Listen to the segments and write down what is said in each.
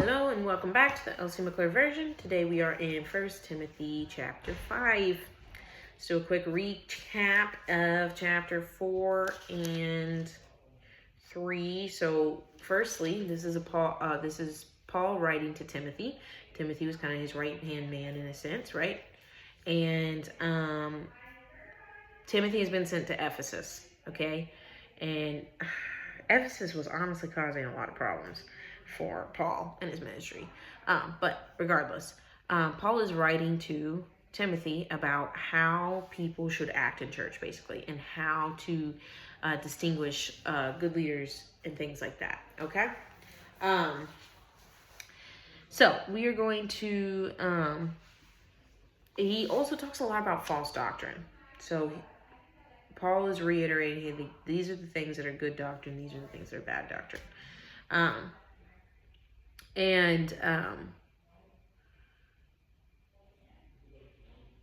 Hello and welcome back to the Elsie version. Today we are in 1 Timothy chapter 5. So a quick recap of chapter 4 and 3. So firstly, this is Paul writing to Timothy. Timothy was kind of his right-hand man in a sense, right? And Timothy has been sent to Ephesus, okay? And Ephesus was honestly causing a lot of problems for Paul and his ministry. But regardless, Paul is writing to Timothy about how people should act in church, basically, and how to distinguish good leaders and things like that, okay? So we are going to, he also talks a lot about false doctrine. So Paul is reiterating, hey, these are the things that are good doctrine, these are the things that are bad doctrine.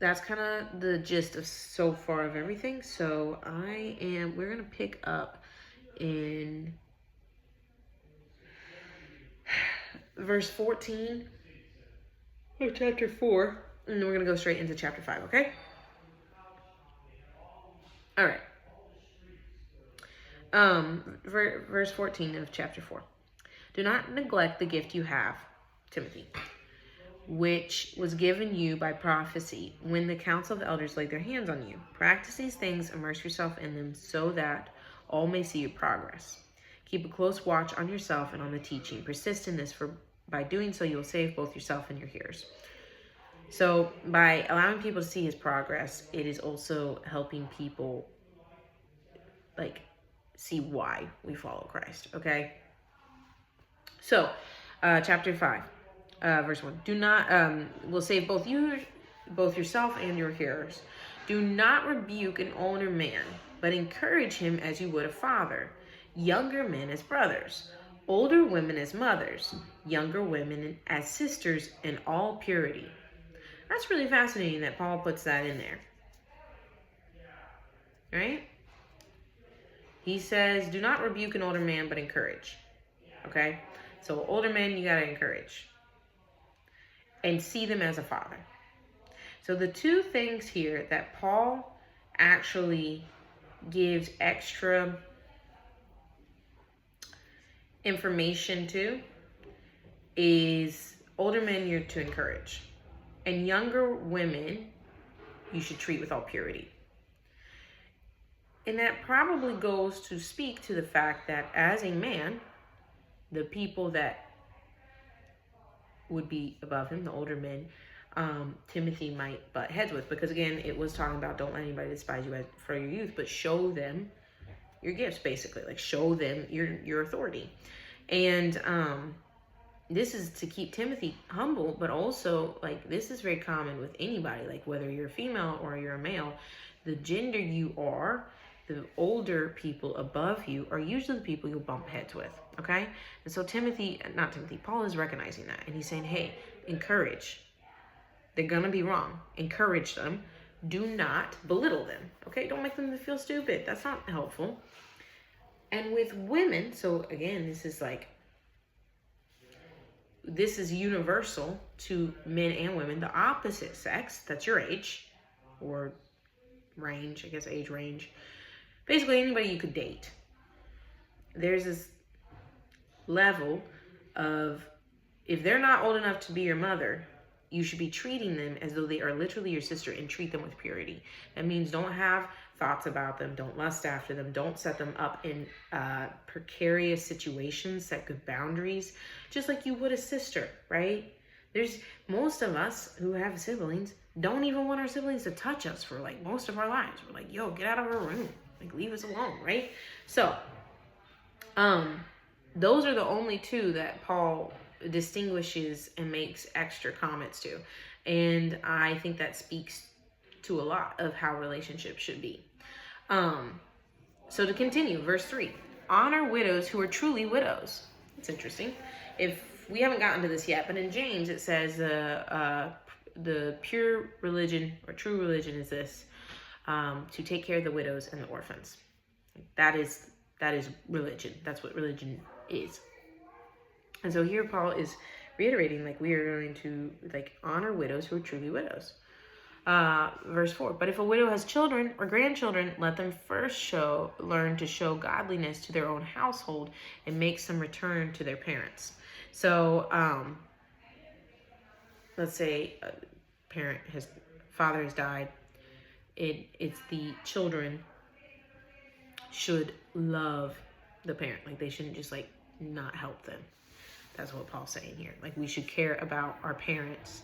That's kind of the gist of so far of everything. So we're going to pick up in verse 14 of chapter 4, and then we're going to go straight into chapter 5, okay? All right. Verse 14 of chapter 4. Do not neglect the gift you have, Timothy, which was given you by prophecy when the council of elders laid their hands on you. Practice these things, immerse yourself in them, so that all may see your progress. Keep a close watch on yourself and on the teaching. Persist in this, for by doing so, you will save both yourself and your hearers. So by allowing people to see his progress, it is also helping people see why we follow Christ, okay? So, chapter 5, verse 1. Do not, will save both yourself and your hearers. Do not rebuke an older man, but encourage him as you would a father. Younger men as brothers. Older women as mothers. Younger women as sisters in all purity. That's really fascinating that Paul puts that in there. Right? He says, do not rebuke an older man, but encourage. Okay? So older men, you got to encourage. And see them as a father. So the two things here that Paul actually gives extra information to is older men you're to encourage. And younger women you should treat with all purity. And that probably goes to speak to the fact that as a man, the people that would be above him, the older men, Timothy might butt heads with. Because again, it was talking about don't let anybody despise you for your youth, but show them your gifts, basically. Like show them your authority. And this is to keep Timothy humble, but also this is very common with anybody, like whether you're a female or you're a male, the gender you are, the older people above you are usually the people you'll bump heads with, okay? And so Paul is recognizing that. And he's saying, hey, encourage. They're going to be wrong. Encourage them. Do not belittle them, okay? Don't make them feel stupid. That's not helpful. And with women, so again, this is universal to men and women. The opposite sex, that's your age or range, I guess age range. Basically, anybody you could date. There's this level of, if they're not old enough to be your mother, you should be treating them as though they are literally your sister and treat them with purity. That means don't have thoughts about them. Don't lust after them. Don't set them up in precarious situations. Set good boundaries, just like you would a sister, right? There's most of us who have siblings don't even want our siblings to touch us for most of our lives. We're like, yo, get out of our room. Leave us alone, right? So, those are the only two that Paul distinguishes and makes extra comments to. And I think that speaks to a lot of how relationships should be. So to continue, verse 3. Honor widows who are truly widows. It's interesting. If we haven't gotten to this yet, but in James it says the pure religion or true religion is this. To take care of the widows and the orphans. That is religion. That's what religion is. And so here Paul is reiterating, like, we are going to, like, honor widows who are truly widows. Verse 4, but if a widow has children or grandchildren, let them first learn to show godliness to their own household and make some return to their parents. So, let's say a father has died. It's the children should love the parent. Like, they shouldn't just, like, not help them. That's what Paul's saying here. Like, we should care about our parents,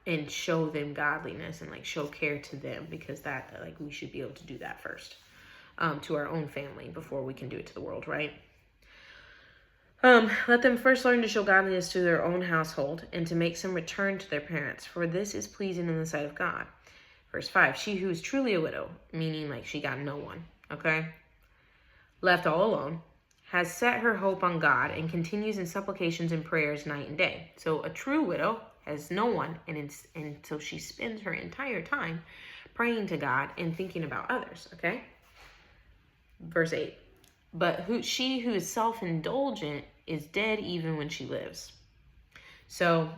and show them godliness and, like, show care to them, because that, like, we should be able to do that first, to our own family before we can do it to the world, right? Let them first learn to show godliness to their own household and to make some return to their parents, for this is pleasing in the sight of God. Verse 5, she who is truly a widow, meaning, like, she got no one, okay, left all alone, has set her hope on God and continues in supplications and prayers night and day. So a true widow has no one, and so she spends her entire time praying to God and thinking about others, okay? Verse 8, but she who is self-indulgent is dead even when she lives. So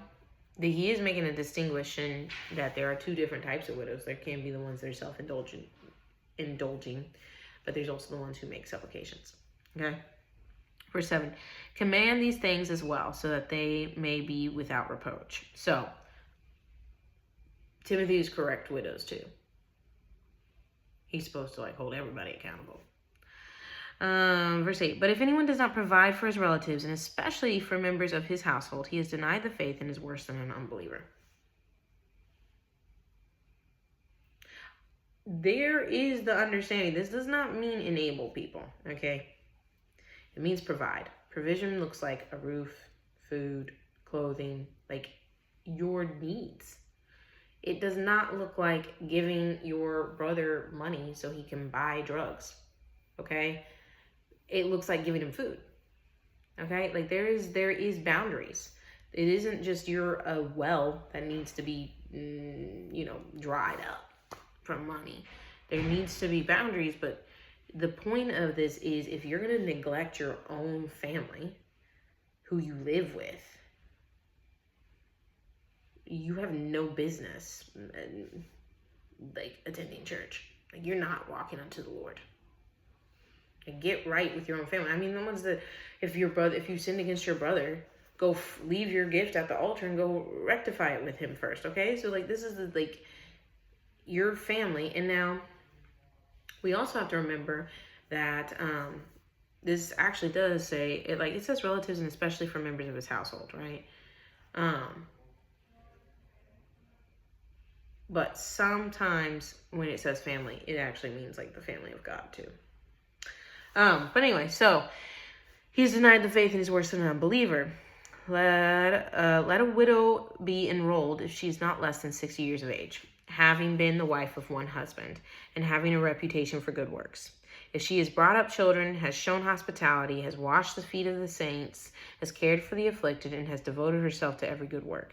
he is making a distinction that there are two different types of widows. There can be the ones that are self-indulging, but there's also the ones who make supplications, okay? Verse 7, command these things as well, so that they may be without reproach. So Timothy is correct widows too. He's supposed to, like, hold everybody accountable. Verse 8, but if anyone does not provide for his relatives, and especially for members of his household, he has denied the faith and is worse than an unbeliever. There is the understanding. This does not mean enable people, okay? It means provide. Provision looks like a roof, food, clothing, like your needs. It does not look like giving your brother money so he can buy drugs, okay? It looks like giving him food, okay? Like, there is boundaries. It isn't just you're a well that needs to be, dried up from money. There needs to be boundaries, but the point of this is, if you're going to neglect your own family, who you live with, you have no business, like, attending church. Like, you're not walking unto the Lord. Like, get right with your own family. I mean, the ones that, if you sinned against your brother, go leave your gift at the altar and go rectify it with him first, okay? So, like, this is your family. And now we also have to remember that this actually does say, it says relatives and especially for members of his household, right? But sometimes when it says family, it actually means, like, the family of God too. But anyway, so he's denied the faith and is worse than an unbeliever. Let a widow be enrolled if she's not less than 60 years of age, having been the wife of one husband, and having a reputation for good works. If she has brought up children, has shown hospitality, has washed the feet of the saints, has cared for the afflicted, and has devoted herself to every good work,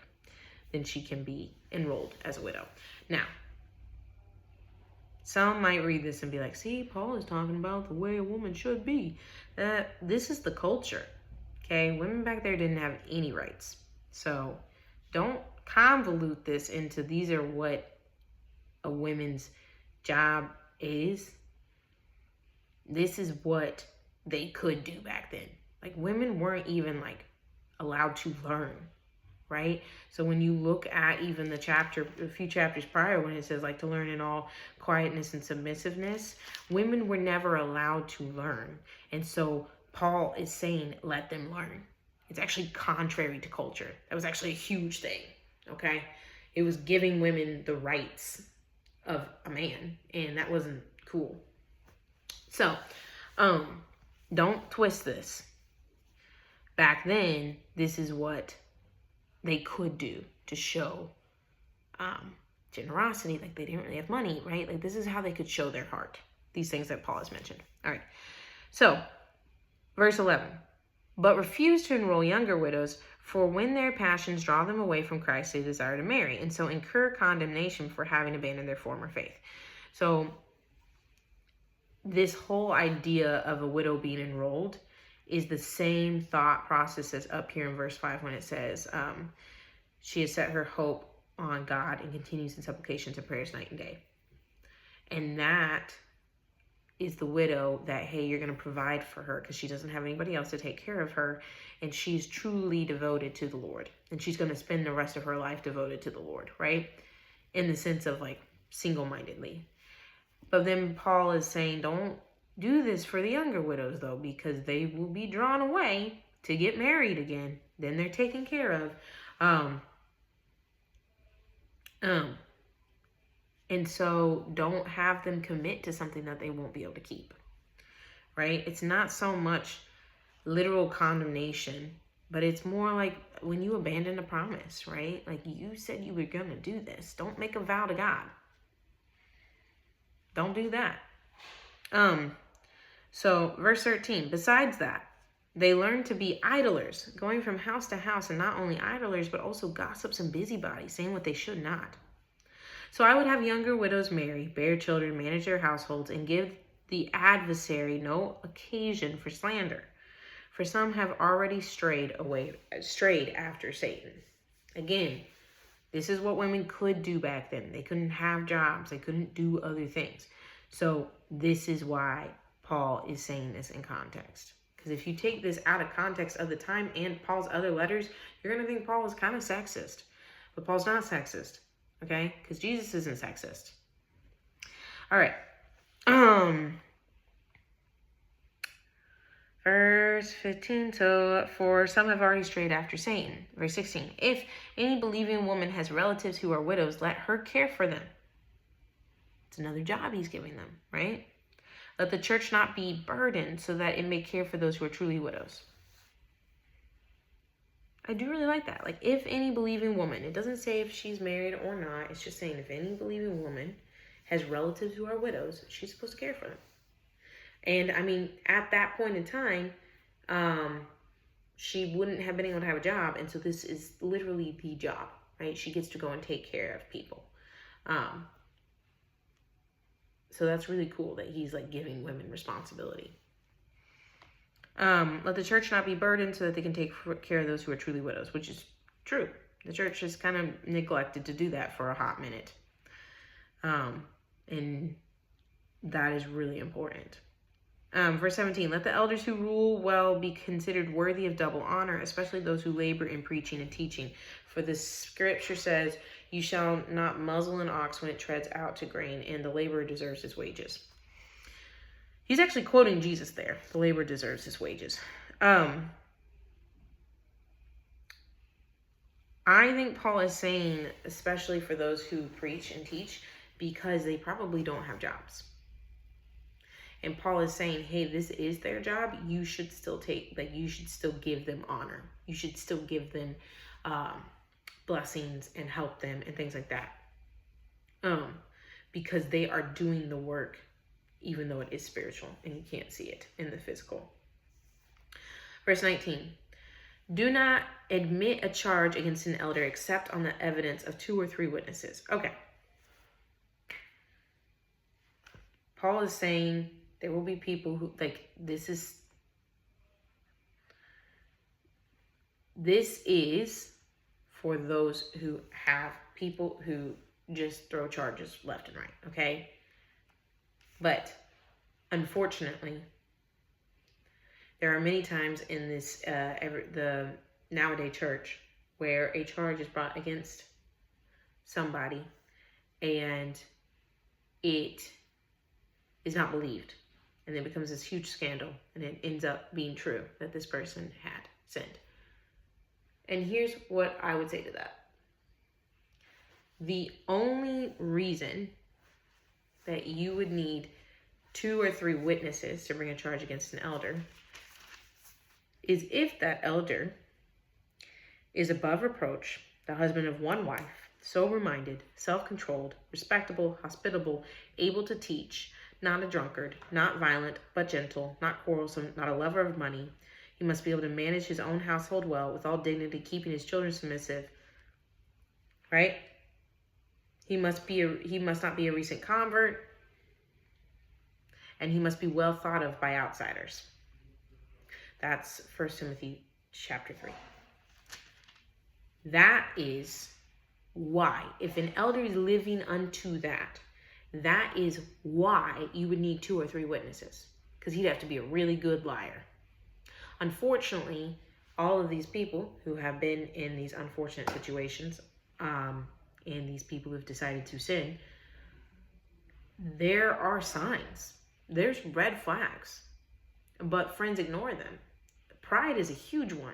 then she can be enrolled as a widow. Now, some might read this and be like, see, Paul is talking about the way a woman should be. This is the culture, okay? Women back there didn't have any rights. So don't convolute this into these are what a woman's job is. This is what they could do back then. Like, women weren't even, like, allowed to learn, right? So when you look at even a few chapters prior, when it says, like, to learn in all quietness and submissiveness, women were never allowed to learn. And so Paul is saying, let them learn. It's actually contrary to culture. That was actually a huge thing, okay? It was giving women the rights of a man, and that wasn't cool. So, don't twist this. Back then, this is what they could do to show generosity. Like, they didn't really have money, right? Like, this is how they could show their heart. These things that Paul has mentioned. All right. So, verse 11. But refuse to enroll younger widows, for when their passions draw them away from Christ, they desire to marry, and so incur condemnation for having abandoned their former faith. So, this whole idea of a widow being enrolled is the same thought process as up here in verse 5 when it says, she has set her hope on God and continues in supplications and prayers night and day. And that is the widow that, hey, you're going to provide for her because she doesn't have anybody else to take care of her. And she's truly devoted to the Lord. And she's going to spend the rest of her life devoted to the Lord, right? In the sense of like single-mindedly. But then Paul is saying, don't do this for the younger widows, though, because they will be drawn away to get married again. Then they're taken care of. And so don't have them commit to something that they won't be able to keep, right? It's not so much literal condemnation, but it's more like when you abandon a promise, right? Like you said you were going to do this. Don't make a vow to God. Don't do that. So verse 13, besides that, they learn to be idlers, going from house to house, and not only idlers, but also gossips and busybodies, saying what they should not. So I would have younger widows marry, bear children, manage their households, and give the adversary no occasion for slander. For some have already strayed after Satan. Again, this is what women could do back then. They couldn't have jobs. They couldn't do other things. So this is why Paul is saying this in context. Because if you take this out of context of the time and Paul's other letters, you're going to think Paul is kind of sexist. But Paul's not sexist. Okay? Because Jesus isn't sexist. All right. Verse 15, so for some have already strayed after Satan. Verse 16, if any believing woman has relatives who are widows, let her care for them. It's another job he's giving them, right? Let the church not be burdened so that it may care for those who are truly widows. I do really like that. Like, if any believing woman, it doesn't say if she's married or not. It's just saying if any believing woman has relatives who are widows, she's supposed to care for them. And I mean, at that point in time, she wouldn't have been able to have a job. And so this is literally the job, right? She gets to go and take care of people. So that's really cool that he's like giving women responsibility. Let the church not be burdened so that they can take care of those who are truly widows, which is true. The church has kind of neglected to do that for a hot minute. And that is really important. Verse 17, let the elders who rule well be considered worthy of double honor, especially those who labor in preaching and teaching. For the scripture says, you shall not muzzle an ox when it treads out to grain, and the laborer deserves his wages. He's actually quoting Jesus there. The laborer deserves his wages. I think Paul is saying, especially for those who preach and teach, because they probably don't have jobs. And Paul is saying, hey, this is their job. You should still you should still give them honor. You should still give them blessings and help them and things like that. Because they are doing the work, even though it is spiritual and you can't see it in the physical. Verse 19, do not admit a charge against an elder except on the evidence of 2 or 3 witnesses. Okay. Paul is saying there will be people who, like, this is for those who have people who just throw charges left and right, okay? But unfortunately, there are many times in this the nowadays church where a charge is brought against somebody and it is not believed, and it becomes this huge scandal, and it ends up being true that this person had sinned. And here's what I would say to that. The only reason that you would need 2 or 3 witnesses to bring a charge against an elder is if that elder is above reproach, the husband of 1 wife, sober-minded, self-controlled, respectable, hospitable, able to teach, not a drunkard, not violent, but gentle, not quarrelsome, not a lover of money. He must be able to manage his own household well, with all dignity, keeping his children submissive. Right? He must not be a recent convert, and he must be well thought of by outsiders. That's 1 Timothy chapter 3. That is why, if an elder is living unto that, that is why you would need 2 or 3 witnesses, because he'd have to be a really good liar. Unfortunately, all of these people who have been in these unfortunate situations, and these people who've decided to sin, there are signs. There's red flags, but friends ignore them. Pride is a huge one.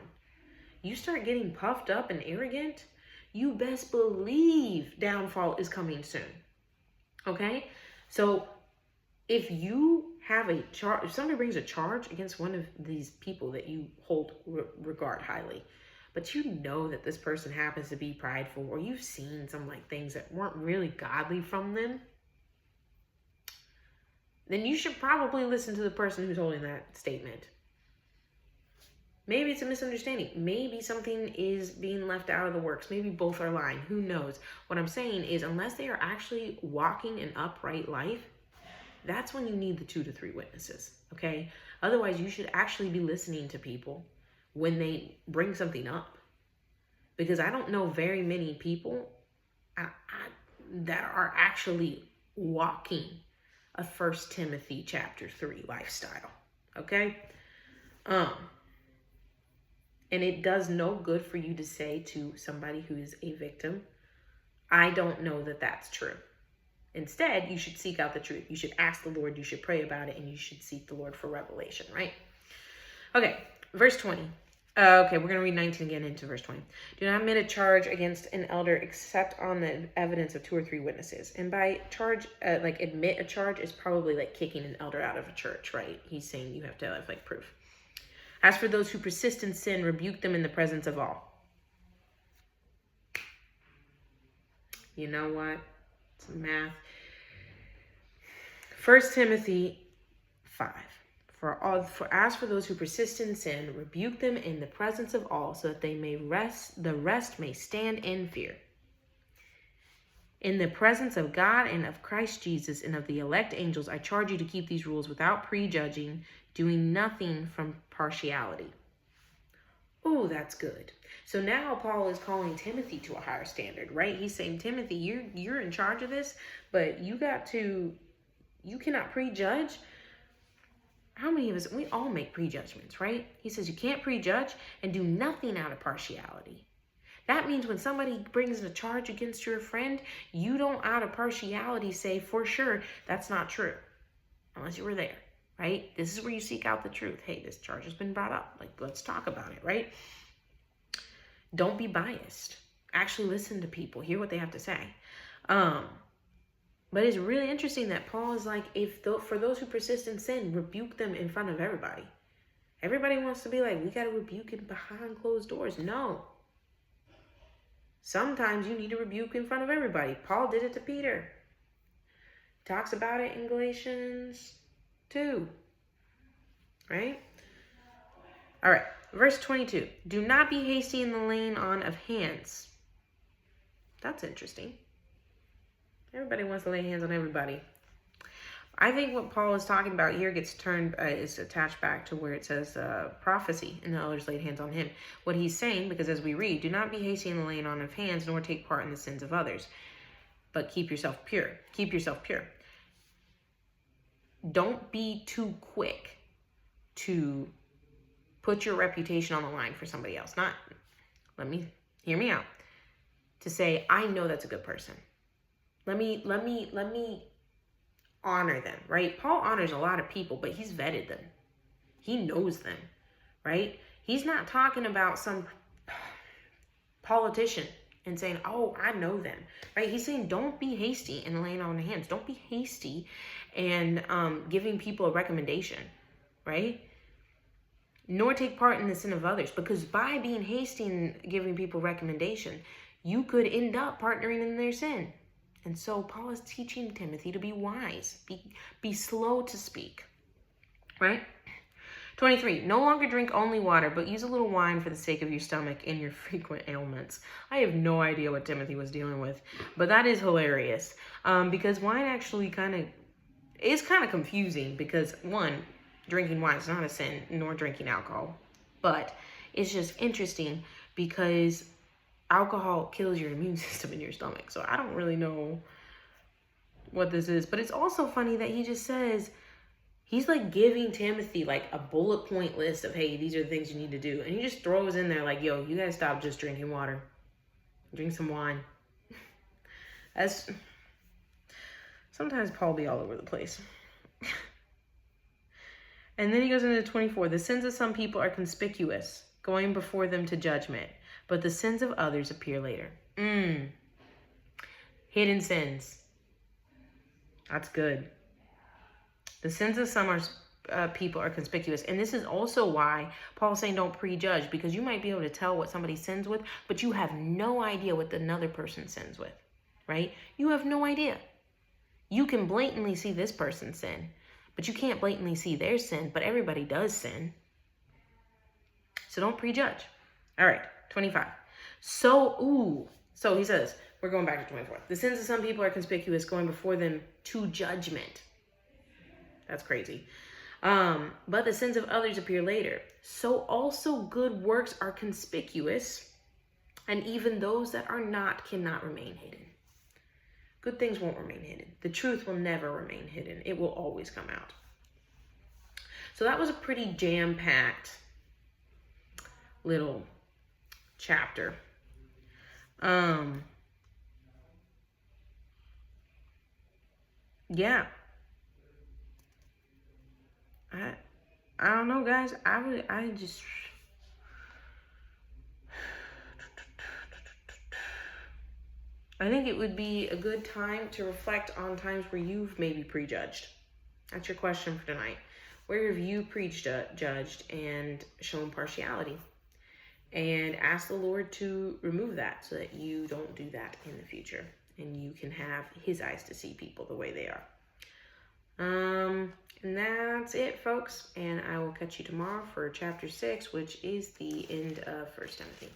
You start getting puffed up and arrogant, you best believe downfall is coming soon. Okay? So if you have a charge, if somebody brings a charge against one of these people that you hold regard highly, but you know that this person happens to be prideful, or you've seen some like things that weren't really godly from them, then you should probably listen to the person who's holding that statement. Maybe it's a misunderstanding. Maybe something is being left out of the works. Maybe both are lying. Who knows? What I'm saying is, unless they are actually walking an upright life, that's when you need the 2 to 3 witnesses, okay? Otherwise, you should actually be listening to people when they bring something up. Because I don't know very many people that are actually walking a 1 Timothy chapter 3 lifestyle, okay? And it does no good for you to say to somebody who is a victim, I don't know that that's true. Instead, you should seek out the truth. You should ask the Lord, you should pray about it, and you should seek the Lord for revelation, right? Okay, verse 20. Okay, we're going to read 19 again into verse 20. Do not admit a charge against an elder except on the evidence of 2 or 3 witnesses. And by charge, like admit a charge is probably like kicking an elder out of a church, right? He's saying you have to have like proof. As for those who persist in sin, rebuke them in the presence of all. You know what? It's math. 1 Timothy 5. As for those who persist in sin, rebuke them in the presence of all, so that the rest may stand in fear. In the presence of God and of Christ Jesus and of the elect angels, I charge you to keep these rules without prejudging, doing nothing from partiality. Oh, that's good. So now Paul is calling Timothy to a higher standard, right? He's saying, Timothy, you're in charge of this, but you cannot prejudge. How many of us, we all make prejudgments, right? He says you can't prejudge and do nothing out of partiality. That means when somebody brings a charge against your friend, you don't out of partiality say, for sure, that's not true. Unless you were there, right? This is where you seek out the truth. Hey, this charge has been brought up. Like, let's talk about it, right? Don't be biased. Actually listen to people. Hear what they have to say. But it's really interesting that Paul is like, for those who persist in sin, rebuke them in front of everybody. Everybody wants to be like, we got to rebuke it behind closed doors. No. Sometimes you need to rebuke in front of everybody. Paul did it to Peter. He talks about it in Galatians 2. Right? All right. Verse 22. Do not be hasty in the laying on of hands. That's interesting. Everybody wants to lay hands on everybody. I think what Paul is talking about here gets turned, is attached back to where it says prophecy, and the elders laid hands on him. What he's saying, because as we read, do not be hasty in the laying on of hands, nor take part in the sins of others, but keep yourself pure. Keep yourself pure. Don't be too quick to put your reputation on the line for somebody else. Hear me out. To say, I know that's a good person. Let me honor them, right? Paul honors a lot of people, but he's vetted them. He knows them, right? He's not talking about some politician and saying, oh, I know them, right? He's saying, don't be hasty in laying on hands. Don't be hasty and giving people a recommendation, right? Nor take part in the sin of others, because by being hasty and giving people recommendation, you could end up partnering in their sin. And so Paul is teaching Timothy to be wise, be slow to speak, right? 23, no longer drink only water, but use a little wine for the sake of your stomach and your frequent ailments. I have no idea what Timothy was dealing with, but that is hilarious because wine actually is kind of confusing because, one, drinking wine is not a sin, nor drinking alcohol. But it's just interesting because alcohol kills your immune system in your stomach. So I don't really know what this is. But it's also funny that he just says, he's like giving Timothy like a bullet point list of, hey, these are the things you need to do. And he just throws in there like, yo, you guys stop just drinking water. Drink some wine. As sometimes Paul be all over the place. And then he goes into 24. The sins of some people are conspicuous, going before them to judgment, but the sins of others appear later. Hidden sins. That's good. The sins of some people are conspicuous. And this is also why Paul's saying don't prejudge, because you might be able to tell what somebody sins with, but you have no idea what another person sins with, right? You have no idea. You can blatantly see this person sin, but you can't blatantly see their sin, but everybody does sin. So don't prejudge. All right, 25. So he says, we're going back to 24. The sins of some people are conspicuous, going before them to judgment. That's crazy. But the sins of others appear later. So also good works are conspicuous, and even those that are not cannot remain hidden. Good things won't remain hidden. The truth will never remain hidden. It will always come out. So that was a pretty jam-packed little chapter. Yeah. I don't know, guys. I just... I think it would be a good time to reflect on times where you've maybe prejudged. That's your question for tonight. Where have you prejudged and shown partiality? And ask the Lord to remove that so that you don't do that in the future. And you can have his eyes to see people the way they are. And that's it, folks. And I will catch you tomorrow for chapter 6, which is the end of 1 Timothy.